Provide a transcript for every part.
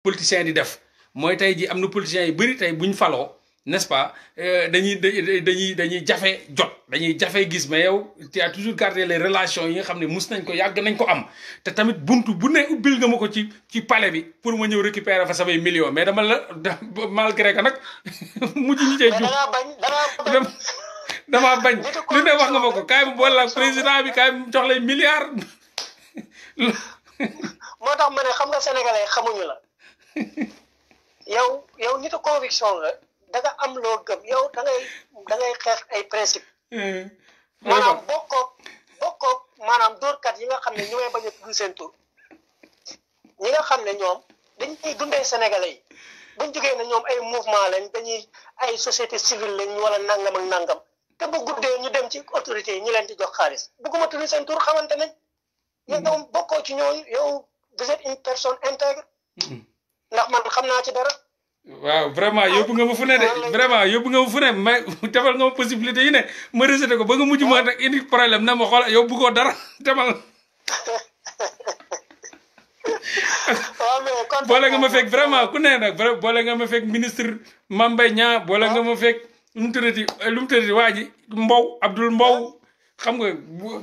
politiciens di def mooy tey ji am na politiciens yu bëri tey buñ faloo n'est-ce pas dañuy jafe jot dañuy jafe gis mais yow tu as toujours gardé les relations yi nga xam ne mus nañ ko yàgg nañ ko am te tamit buntu bu ne ubbil nga ma ko ci palais bi pour ma ñëw récupérer fa samay millions mais dama la malgré que nag mujj ñu cee jub damaa bañ lu ne wax nga ma ko kaay ma boole la président bi kaay jox lay milliards moo tax ma ne xam nga sénégalais xamuñu la yow nitu conviction la da nga am loo gëm yow da ngay xeex ay principe maanaam bokkoog maanaam dóorkat yi nga xam ne ñu may bañ a tudd seen tur ñi nga xam ne ñoom dañuy dundee sénégalais yi buñ jógee ne ñoom ay mouvement lañ dañuy ay société civile lañ wala nangam ak nangam te bu guddee ñu dem ci autorités yi ñu leen di jox xaalis bëgguma tudd seen tur xamante nañ yow bokkoo ci ñooñu yow vous êtes une personne intègre ndax man xam naa ci dara. waaw vraiment yóbbu nga ma fu ne de vraiment yóbbu nga ma fu ne mais defal nga ma possibilité yi ne ma rejeté ko ba nga mujj ma rek indi problème na ma xool yow bëggoo dara demal. waaw mais boole nga ma fekk vraiment ku ne nag boole nga ma fekk ministre Mame Mbaye Niang boole nga ma fekk lu mu tëddati waa ji Mbow Abdoul Mbow xam nga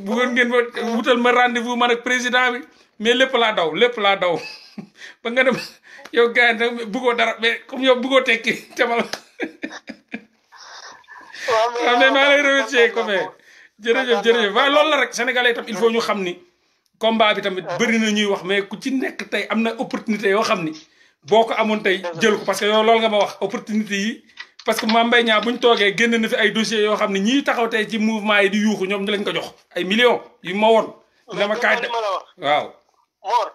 bu ngeen wutal ma rendez-vous man ak président bi mais lépp laa daw ba nga dem. yow gars yi nag bëggoo dara mais comme yow bëggoo tekki temal. waaw mais maa lay remercier comme jërëjëf waaye loolu la rek sénégalais tam il faut ñu xam ni combat bi tamit bëri na ñuy wax mais ku ci nekk tey am na opportunité yoo xam ni boo ko amoon tey jël ko parce que yow loolu nga ma wax opportunité yi parce que Mame Mbaye Niang bu ñu toogee génn na fi ay dossiers yoo xam ne ñii taxaw tey ci mouvement yi di yuuxu ñoom ñu lañ ko jox ay millions yu ma woon. dama kaay de waaw. Mor.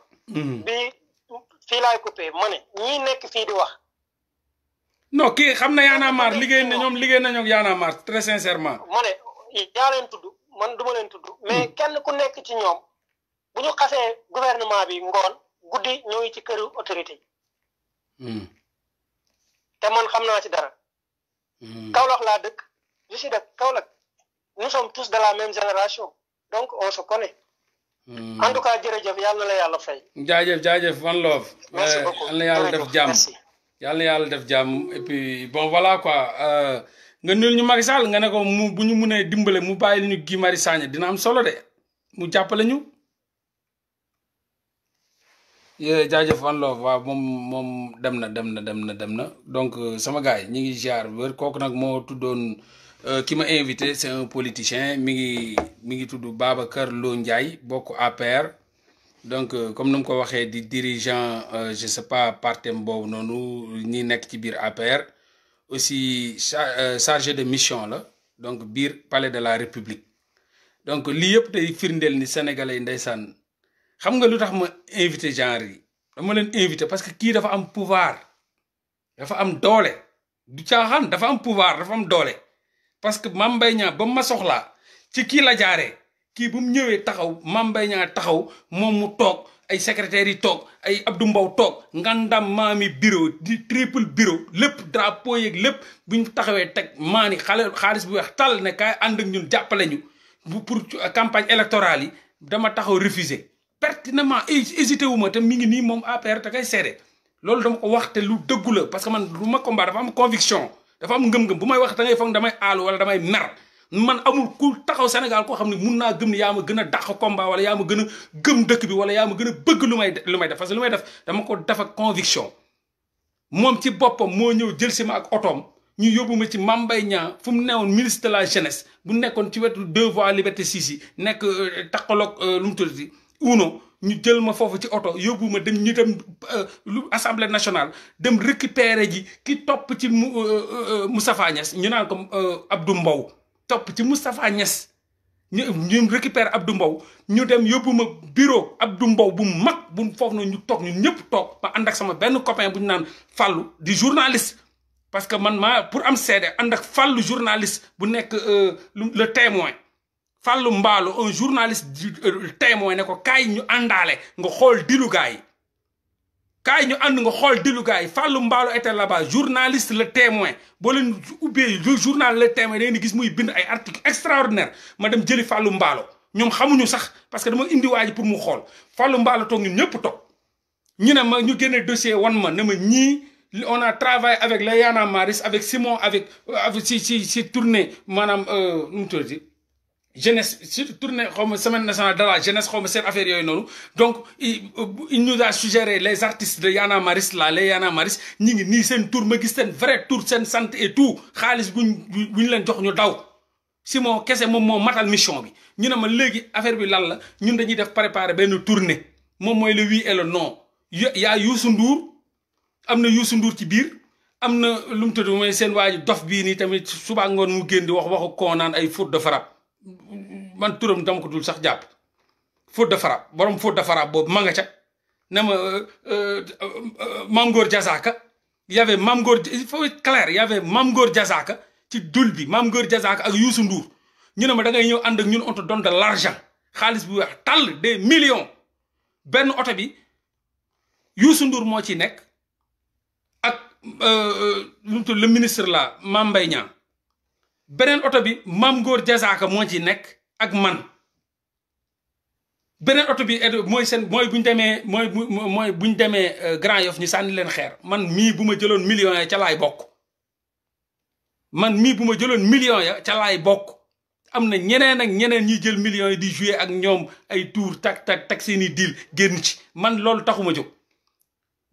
fii laay coupé ma ne ñii nekk fii di wax. non kii xam na Y'en a marre liggéey nañu ak Y'en a marre très sincèrement. ma ne yaa leen tudd man du ma leen tudd. mais kenn ku nekk ci ñoom bu ñu xasee gouvernement bi ngoon guddi ñoo ngi ci këru autorité yi. te man xam naa ci dara. Kaolack laa dëkk je suis de Kaolack nous sommes tous de la même génération donc on se connaît. en tout cas jërëjëf yàlla na la yàlla fay. jaajëf one love. merci beaucoup yàlla na yàlla def jàmm yàlla na yàlla def jàmm et puis bon voilà quoi nga nuyul ñu Macky Sall nga ne ko mu bu ñu mënee dimbale mu bàyyi ñu Guy Marius Sagna dina am solo de mu jàppale ñu. jaajëf one love waaw moom dem na donc sama gars yi ñu ngi ziar wër kooku nag moo tuddoon. Qui m'a invité c'est un politicien mi ngi tudd Babacar Lo Ndiaye bokk APR donc comme nu mu ko waxee di dirigeant je sais pas partem boobu noonu ñi nekk ci biir APR aussi chargé de mission la donc biir palais de la République donc lii yëpp day firndeel ni sénégalais yi ndeysaan xam nga lu tax ma invité genre yi dama leen invité parce que kii dafa am pouvoir dafa am doole du caaxaan dafa am pouvoir dafa am doole. parce que Mame Mbaye Niang ba ma soxlaa ci kii la jaaree kii bu mu ñëwee taxaw Mame Mbaye Niang taxaw moom mu toog ay secrétaires yi toog ay Abdou Mbow toog ngandam maami bureau di triple bureau lépp drapeau yeeg lépp bu ñu taxawee teg maani xaalis bu weex tal ne kaay ànd ak ñun jàppale ñu pour campagne électorale yi dama taxaw refuser pertinemment hésité wu ma te mi ngi nii moom APR te kay seede loolu dama ko wax te lu dëggu la parce que man lu ma combat dafa am conviction dafa am ngëm-ngëm bu may wax da ngay foog damay aalu wala damay mer man amul ku taxaw Sénégal koo xam ne mun naa gëm ni yaa ma gën a dàq combat wala yaa ma gën a gëm dëkk bi wala yaa ma gën a bëgg lu may def parce que lu may def dama ko def ak conviction moom ci boppam moo ñëw jël si ma ak otoom ñu yóbbu ma ci Mame Mbaye Niang fu mu newoon ministre de la jeunesse bu nekkoon ci wetu 2 voies liberté 6 yi nekk taqaloog lu mu tuddati uno ñu jël ma foofu ci oto yóbbu ma dem ñu dem lu assemblée nationale dem récupérer ji ki topp ci Moustapha Niass ñu naan ko Abdou Mbow topp ci Moustapha Niass ñu récupérer Abdou Mbow ñu dem yóbbu ma bureau Abdou Mbow bu mag bu foofu noonu ñu toog ñun ñëpp toog ma ànd ak sama benn copain bu ñu naan Fallou di journaliste. parce que man maa pour am seede ànd ak Fallou journaliste bu nekk le témoin Fallou Mballo un journaliste témoin ne ko kaay ñu àndaale nga xool dilu gaay kaay ñu ànd nga xool dilu gaay Fallou Mballo était là-bas journaliste le témoin boo leen ubbee le journal le témoin da ngeen di gis muy bind ay article extraordinaire ma dem jëli Fallou Mballo ñoom xamuñu sax parce que dama indi waa ji pour mu xool Fallou Mballo toog ñun ñëpp toog ñu ne ma ñu génne dossier wan ma ne ma ñii on a travaillé avec les Y'en a marre avec Simon avec si tournée maanaam nu mu tuddati jeunesse sur tournée xaw ma semaine nationale de la jeunesse xaw ma seen affaire yooyu noonu donc il nous a suggéré les artistes de Y'en a marre là les Y'en a marre ñi ngi nii seen tour ma gis seen vrai tour seen sant et tout xaalis buñ leen jox ñu daw Simon kese moom moo matal mission bi ñu ne ma léegi affaire bi lan la ñun dañuy def préparer benn tournée moom mooy le oui et le non yaa Youssou Ndour am na Youssou Ndour ci biir am na lu mu tudd mooy seen waa ji dof bii nii tamit suba ngoon mu génn di waxu koo naan ay faute de frappe man turam dama ko dul sax jàpp faute de frappe borom faute de frappe boobu ma nga ca ne ma Mame Gor Diazaka y avait Mame Gor il faut être clair y avait Mame Gor Diazaka ci dul bi Mame Gor Diazaka ak Youssou Ndour ñu ne ma da ngay ñëw ànd ak ñun on te donne de l'argent xaalis bu weex tàll des millions benn oto bi Youssou Ndour moo ci nekk ak lu mu tudd le ministre la Mame Mbaye Niang beneen oto bi Mame Gor Diazaka moo ci nekk ak man beneen oto bi mooy seen mooy bu ñu demee mooy bu ñu demee Grand Yoff ñu sànni leen xeer man mii bu ma jëloon millions ya ca laay bokk man mii bu ma jëloon millions ya ca laay bokk am na ñeneen ak ñeneen ñuy jël millions yi di jouer ak ñoom ay tour tak seeni deal génn ci man loolu taxuma jóg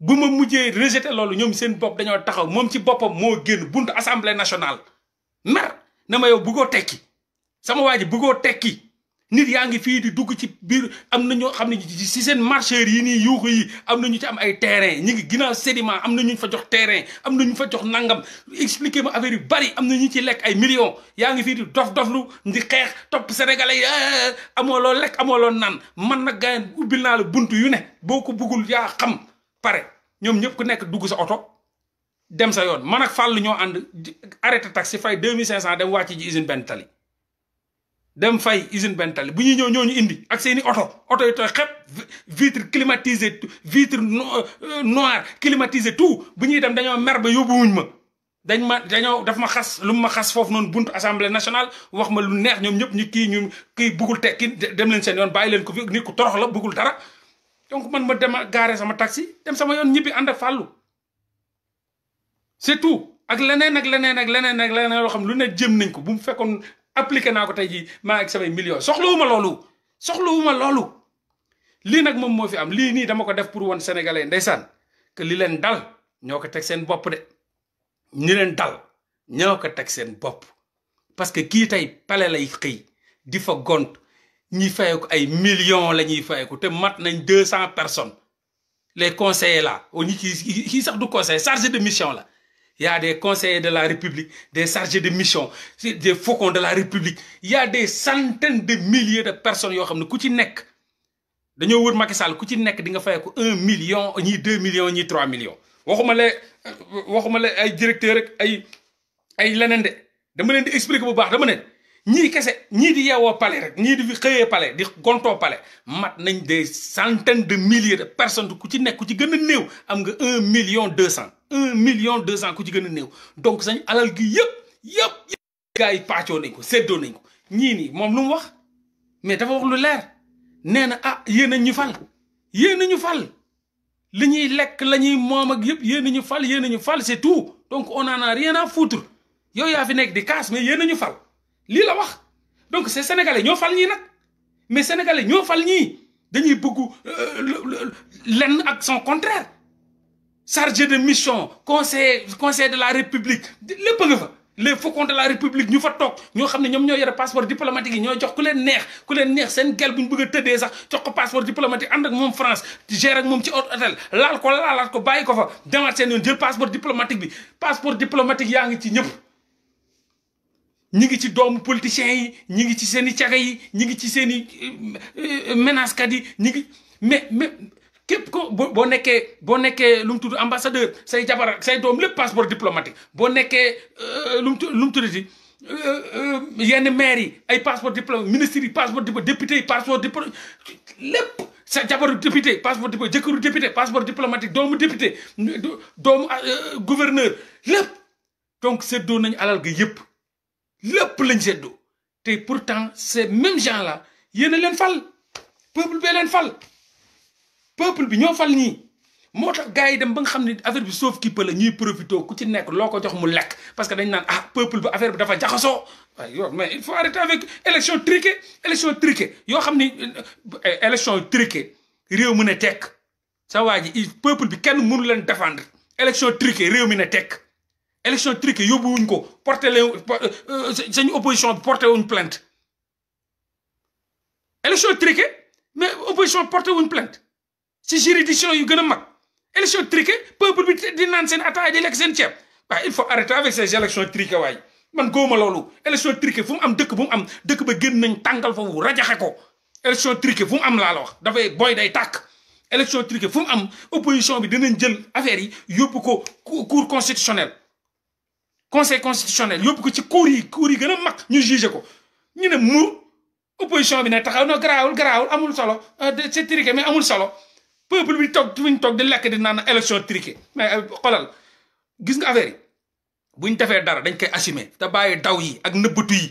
bu ma mujjee rejeté loolu ñoom seen bopp dañoo taxaw moom ci boppam moo génn buntu assemblée nationale mer na ma yow bëggoo tekki sama waa ji bëggoo tekki nit yaa ngi fii di dugg ci biir am na ñoo xam ne si seen marcheurs yi nii yuuxu yi am na ñu ci am ay terrain ñi ngi ginnaaw sédiment am na ñu fa jox terrain am na ñu fa jox nangam expliqué ma affaire yu bari am na ñu ci lekk ay millions yaa ngi fii di dof-doflu di xeex topp sénégalais yi amoo loo lekk amoo loo naan man nag gars yi ubbil naa la buntu yu ne boo ko bëggul yaa xam pare ñoom ñëpp ku nekk dugg sa oto dem sa yoon man ak Fallou ñoo ànd arrêté taxi fay 2500 dem wàcc ji usine benn tali dem fay usine benn tali bu ñuy ñëw ñoo ñu indi ak seeni oto yi tooy xepp vitre climatisé vitre noir climatisé tout bu ñuy dem dañoo mer ba yóbbuwuñ ma daf ma xas lu ma xas foofu noonu buntu assemblée nationale wax ma lu neex ñoom ñëpp ñu kii buggul tekki dem leen seen yoon bàyyi leen ko fi nit ku torox la buggul dara donc man ma dem gaare sama taxi dem sama yoon ñibbi ànd ak Fallou c'est tout ak leneen ak leneen ak leneen ak leneen loo xam lu ne jëm nañ ko bu mu fekkoon appliqué naa ko tey jii maa ak samay millions soxlawuma loolu lii nag moom moo fi am lii nii dama ko def pour woon sénégalais ndeysaan que li leen dal ñoo ko teg seen bopp de ñi leen dal ñoo ko teg seen bopp parce que kii tey pale lay xëy di fa gont ñi fayeku ay millions la ñuy fayeku te mat nañ 200 personnes les conseillers là ñi kii sax du conseil chargé de mission la il y a des conseillers de la République des chargés de mission des faucons de la République il y a des centaines de milliers de personnes yoo xam ne ku ci nekk dañoo wër Macky Sall ku ci nekk di nga fayeku 1 million ñii 2 millions ñii 3 millions waxuma la ay directeur rek ay leneen de dama leen di expliquer bu baax dama ne ñii kese ñii di yeewoo palais rek ñii di fi xëyee palais di gontoo palais mat nañ des centaines de milliers de personnes ku ci nekk ku ci gën a néew am nga 1 million 200 1 million 200 ku ci gën a néew donc sañ alal gi yëpp gars yi pàccoo nañ ko séddoo nañ ko ñii nii moom lu mu wax mais dafa wax lu leer nee na yéen a ñu fal li ñuy lekk la ñuy moom ak yëpp yéen a ñu fal c'est tout donc on en a rien à foutre yow yaa fi nekk di kaas mais yéen a ñu fal lii la wax donc c'est sénégalais ñoo fal ñii nag mais sénégalais ñoo fal ñii dañuy bëgg lenn ak son contraire chargé de mission conseil de la république lépp nga fa les faucons de la république ñu fa toog ñoo xam ne ñoom ñoo yore passeport diplomatique yi ñoo jox ku leen neex seen gel bu ñu bëgg a tëddee sax jox ko passeport diplomatique ànd ak moom France gère ak moom ci hôtel laalaat ko bàyyi ko fa demaat seen yoon jël passeport diplomatique yaa ngi ci ñëpp ñi ngi ci doomu politiciens yi ñi ngi ci seen i caga yi ñi ngi ci seen i menacekat yi ñi ngi mais képp ko boo nekkee lu mu tudd ambassadeur say jabar ak say doom lépp passeport diplomatique boo nekkee lu mu tuddati yenn maire yi ay passeport diplomatique ministre yi passeport diplomatique député yi passeport diplomatique lépp sa jabaru député passeport diplomatique jëkkëru député passeport diplomatique doomu député doomu gouverneur lépp donc seddoo nañu alal ga yëpp lépp lañ seddoo te pourtant ces mêmes gens là yéen a leen fal peuple bee leen fal peuple bi ñoo fal ñii moo tax gars yi dem ba nga xam ne affaire bi sauf qui peut la ñuy profité ku ci nekk loo ko jox mu lekk parce que dañ naan ah peuple bi affaire bi dafa jaxasoo waaye yow mais il faut arrêter avec élection truquée yoo xam ni élection truquée réew mu ne tekk sa waa ji peuple bi kenn mënu leen défendre élection truquée réew mi ne tekk élection truquée yóbbuwuñ ko porté leen sañu opposition bi porté wuñ plainte élection truquée mais opposition porté wuñ plainte ci juridiction yu gën a mag élection truquée peuple bi di naan seen ataaya di lekk seen ceeb waaye il faut arrêter avec ces élections truquées waaye man góoma loolu élection truquée fu mu am dëkk bu mu am dëkk ba génn nañ tàngal foofu rajaxe ko élection truquée fu mu am laa la wax dafay booy day tàkk élection truquée fu mu am opposition bi dinañ jël affaire yi yóbbu ko cour constitutionnel conseil constitutionnel yóbbu ko ci cour yi gën a mag ñu jugé ko ñu ne mu opposition bi ne taxaw no garaawul amul solo c'est truqué mais amul solo peuple bi toog fuñ toog di lekk di naan élection truquée mais xoolal gis nga affaire yi buñ defee dara dañ koy assumer te bàyyi daw yi ak nëbbatu yi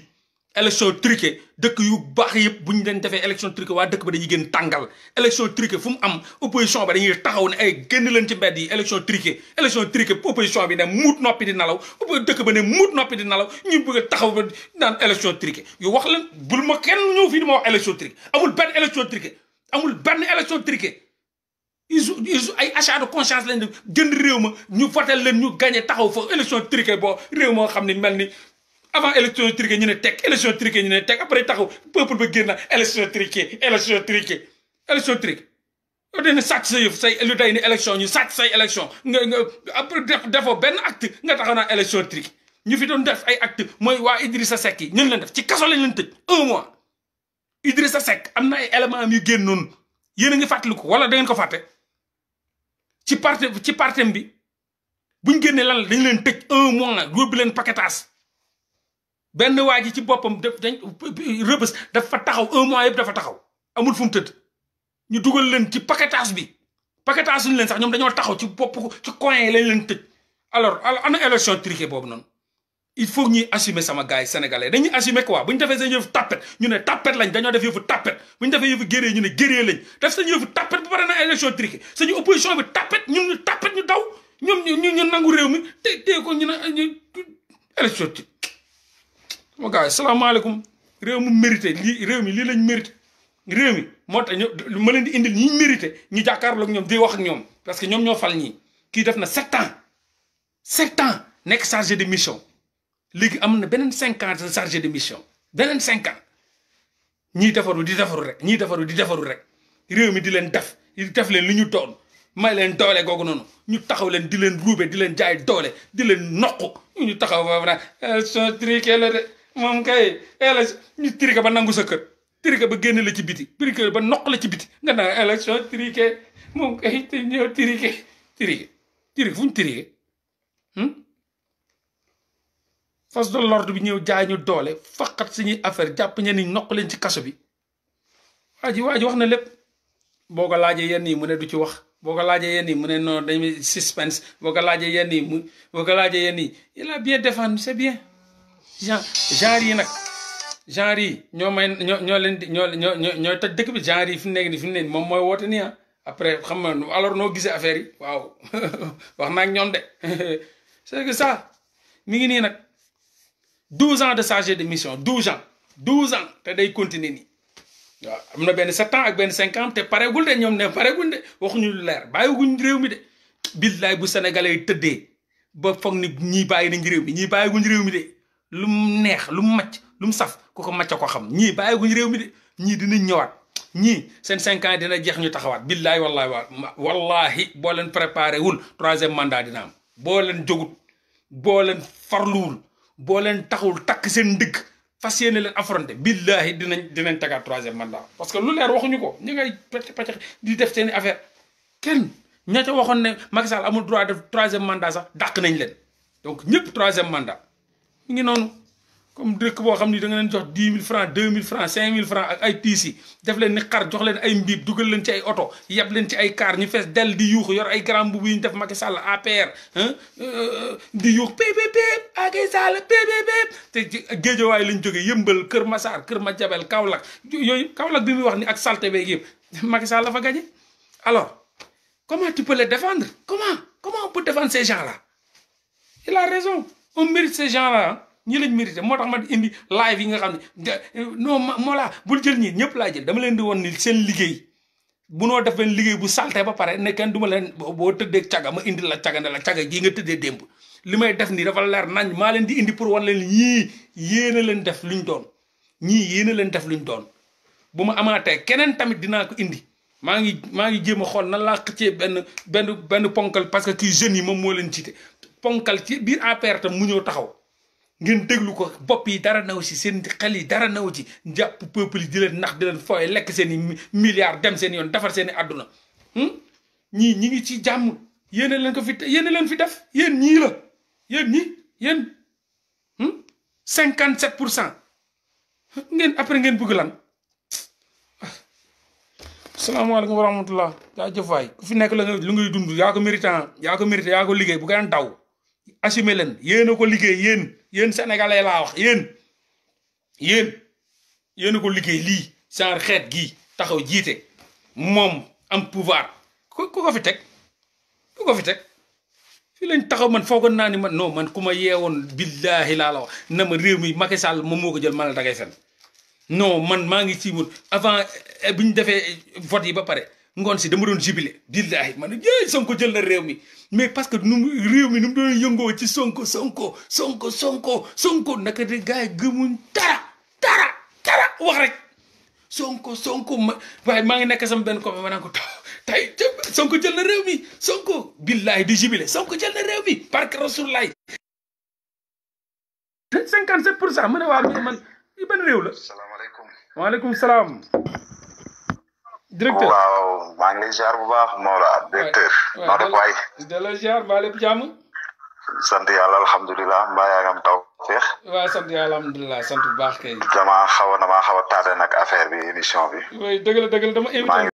élection truquée dëkk yu baax yëpp buñ leen defee élection truquée waa dëkk ba dañuy gën tàngal élection truquée fu mu am opposition ba dañuy taxaw ne ay génn leen ci mbedd yi élection truquée opposition bi ne muut noppi di nalaw dëkk ba ne muut noppi di nalaw ñu bëgg a taxaw ba naan élection truquée yu wax leen bul ma kenn ñëw fii di ma wax élection truquée amul benn élection truquée ils ay achat de conscience lañ def jënd réew ma ñu voté leen ñu gagné taxaw fa élection truquée boo réew moo xam ne mel ni avant élection truquée ñu ne teg élection truquée ñu ne teg après taxaw peuple ba génn élection truquée yow dana sàcc sa yëf say lu day ni élection ñu sàcc say élection nga après defoo benn acte nga taxaw naa élection truquée ñu fi doon def ay acte mooy waa Idrissa Seck yi ñun leen def ci kaso lañ leen tëj 1 mois Idrissa Seck am na ay éléments am yu génn noonu yéen a ngi fàttaliku wala da ngeen ko fàtte ci partem bi buñ génnee lan la dañ leen tëj 1 mois yóbbu leen paquetage benn waa ji ci boppam dañ rëbës dafa taxaw 1 mois yëpp dafa taxaw amul fu mu tëdd ñu dugal leen ci paquetage bi paquetage suñu leen sax ñoom dañoo taxaw ci bopp ci coin yi lañ leen tëj alors ana élection truquée boobu noonu il faut ñuy assumer sama gars yi sénégalais dañuy assumer quoi bu ñu defee seen yëfu tapet ñu ne tapet lañ dañoo def yëfu tapet bu ñu defee yëfu géree ñu ne géree lañ def seen yëfu tapet bu pare na élection truquée suñu opposition bi tapet ñun ñu tapet ñu daw ñoom ñu nangu réew mi te ko ñu ne ñu élection truquée sama gars yi salaamaaleykum réew mu mérité lii réew mi lii lañ mérité réew mi moo tax ma leen di indil ñi mérité ñu jàkkaarloog ñoom di wax ak ñoom parce que ñoom ñoo fal ñii kii def na 7 ans nekk chargé de mission léegi am na beneen 5 ans de chargé de mission beneen 5 ans ñii defaru di defaru rek réew mi di leen def leen li ñu doon may leen doole googu noonu ñu taxaw leen di leen ruube di leen jaay doole di leen noq ñu taxaw ba na élection truquée la de moom kay élection ñu truqué ba nangu sa kër truqué ba génn la ci biti truqué ba noq la ci biti nga naan élection truquée moom kay te ñëw truqué fu ñu truqué force de l'ordre bi ñëw jaay ñu doole faqat suñuy affaire jàpp ñenn ñi noq leen ci kaso bi waa ji wax na lépp boo ko laajee yenn yi mu ne du ci wax boo ko laajee yenn yi mu ne non dañuy suspense boo ko laajee yenn yi il a bien défendu c'est bien genre yi nag genre yi ñoo leen di ñooy toj dëkk bi genre yi fi mu nekk nii moom mooy woote nii après xam nga alors noo gisee affaire yi waaw wax naa ak ñoom de c'est que ça mi ngi nii nag 12 ans de chargé de mission 12 ans te day continuer nii waaw am na benn 7 ans ak benn 5 ans te pareegul de ñoom ne pareegul de waxuñu lu leer bàyyiguñ réew mi de billaay bu sénégalais yi tëddee ba foog ni ñii bàyyi nañ réew mi ñii bàyyiguñ réew mi de lu mu neex lu mu macc lu mu saf ku ko macc ko xam ñii bàyyiguñ réew mi de ñii dinañ ñëwaat ñii seen 5 ans dina jeex ñu taxawaat billaay wallahi boo leen préparé wul 3e mandat dina am boo leen jógut boo leen farluwul boo leen taxul takk seen ndigg fas yéene leen affronté billahi dinañ tagaat 3e mandat parce que lu leer waxuñu ko ñu ngay pacc di def seen affaire kenn ña ca waxoon ne Macky Sall amul droit def 3e mandat sax dàq nañ leen donc ñëpp 3e mandat mu ngi noonu comme dëkk boo xam ni da nga leen jox 10 000 francs 2 000 francs 5 000 francs ak ay tiis yi def leen ni xar jox leen ay mbiib dugal leen ci ay oto yeb leen ci ay car ñu fees del di yuuxu yor ay grand mbubb yi ñu def Macky Sall APR di yuux PPP Macky Sall PPP te géejowaay lañ jógee yëmbal Kër Massar Kër Madiabel Kaolack yooyu Kaolack bi muy wax ni ak salte beeg yëpp Macky Sall la fa gañe alors comment tu peux les défendre comment on peut défendre ces gens-là il a raison on mérite ces gens-là ñi lañ mérité moo tax ma indi live yi nga xam ne non moo laa bul jël ñi ñëpp laa jël dama leen di woon ni seen liggéey bu noo def benn liggéey bu salte ba pare ne kenn du ma leen boo tëddee caga ma indi la caga ne la caga gii nga tëddee démb li may def nii dafa leer nañ maa leen di indi pour wan leen ñii yéena leen def luñ doon ñii yéena leen def luñ doon bu ma amaatee keneen tamit dinaa ko indi maa ngi jéem a xool nan laa xëccee benn ponkal parce que kii jeunes yi moom moo leen jiite ponkal ci biir APR tam mu ñëw taxaw ngeen déglu ko bopp yi dara naw ci seen xel yi dara naw ci jàpp peuple yi di leen nax di leen fooye lekk seen i milliards dem seen yoon defar seen i àdduna ñii ñi ngi ci jàmm yéene leen ko fi yéene leen fi def yéen ñii la yéen 57% ngeen après ngeen bëgg lan salaamaaleykum wa rahmatullah jaajëf waay ku fi nekk la lu ngay dund yaa ko mérité yaa ko liggéey bu gën daw assumé leen yéen a ko liggéey yéen sénégalais laa wax yéen a ko liggéey lii genre xeet gii taxaw jiite moom am pouvoir ku ko fi teg fii lañ taxaw man foogoon naa ni man ku ma yeewoon billaahi laa la wax na ma réew mi Macky Sall moom moo ko jël man la dangay fen non man maa ngi ci woon avant bi ñu defee vote yi ba pare ngoon si dama doon jubilé billaahi man jéey Sonko jël na réew mi mais parce que réew mi nu mu doon yëngoo ci Sonko naka de gars yi gëmuñ dara wax rek Sonko waaye maa ngi nekk sama benn copain ma naan ko tey Sonko jël na réew mi Sonko billaahi di jubilé Sonko jël na réew mi parce que Rasulaay 57% mu ne waa man ban réew la. salaamaaleykum. waaleykum salaam. directeur waaw maa ngi lay ziar bu baax Maola directeur. noo def waay. de la ziar ba lépp jàmm. sant yàlla alhamdulilah mbaa yaa ngi am taw feex. waaw sant yàlla alhamdulilah sant bu baax kay. damaa xaw a taate nag affaire bi émission bi. oui dëgg la dama invité.